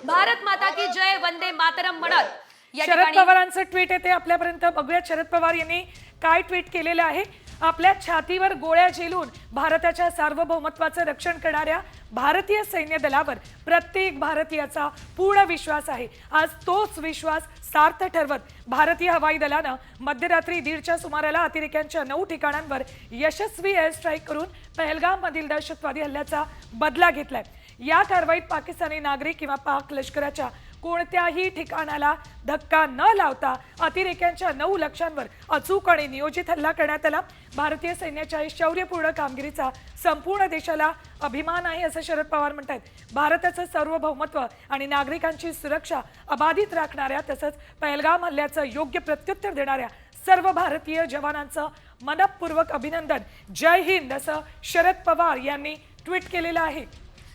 भारत माता की जय वंदे मातरम म्हणत या शरद ठिकाणी पवारांचं ट्विट येते आपल्यापर्यंत. बघूयात शरद पवार यांनी काय ट्विट केलेलं आहे. आपल्या छातीवर गोळ्या झेलून भारताच्या सार्वभौमत्वाचं रक्षण करणाऱ्या भारतीय सैन्य दलावर प्रत्येक भारतीयाचा पूर्ण विश्वास आहे. आज तोच विश्वास सार्थ ठरवत भारतीय हवाई दलानं मध्यरात्री 1:30च्या सुमाराला अतिरेक्यांच्या 9 ठिकाणांवर यशस्वी एअर स्ट्राईक करून पहलगाममधील दहशतवादी हल्ल्याचा बदला घेतलाय. या कारवाईत पाकिस्तानी नागरिक किंवा पाक लष्कराच्या कोणत्याही ठिकाणाला धक्का न लावता अतिरेक्यांच्या 9 लक्ष्यांवर अचूक आणि नियोजित हल्ला करण्यात आला. भारतीय सैन्याच्या शौर्यपूर्ण कामगिरीचा संपूर्ण देशाला अभिमान आहे असं शरद पवार म्हणतात. भारताचं सार्वभौमत्व आणि नागरिकांची सुरक्षा अबाधित राखणाऱ्या तसंच पहलगाम हल्ल्याचं योग्य प्रत्युत्तर देणाऱ्या सर्व भारतीय जवानांचं मनपूर्वक अभिनंदन. जय हिंद असं शरद पवार यांनी ट्विट केलेलं आहे.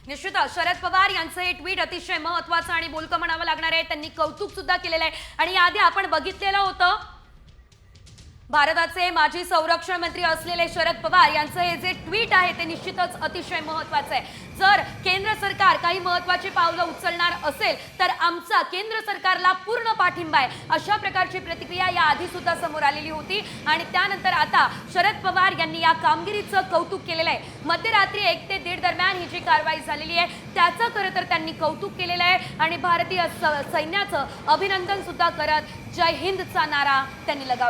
निश्चितच शरद पवार यांचं हे ट्विट अतिशय महत्त्वाचं आणि बोलकं म्हणावं लागणार आहे. त्यांनी कौतुक सुद्धा केलेलं आहे. आणि याआधी आपण बघितलेलं होतं भारताचे माजी संरक्षण मंत्री असलेले शरद पवार यांचं हे जे ट्विट आहे ते निश्चितच अतिशय महत्त्वाचं आहे. जर केंद्र सरकार काही महत्त्वाची पावलं उचलणार असेल तर आमचा केंद्र सरकारला पूर्ण पाठिंबा आहे, अशा प्रकारची प्रतिक्रिया या आधी सुद्धा समोर आलेली होती. आणि त्यानंतर आता शरद पवार यांनी या कामगिरीचं कौतुक केलेलं आहे. मध्यरात्री 1 ते 1:30 दरम्यान ही जी कारवाई झालेली आहे त्याचं खरं तर त्यांनी कौतुक केलेलं आहे आणि भारतीय सैन्याचं अभिनंदन सुद्धा करत जय हिंदचा नारा त्यांनी लगावला.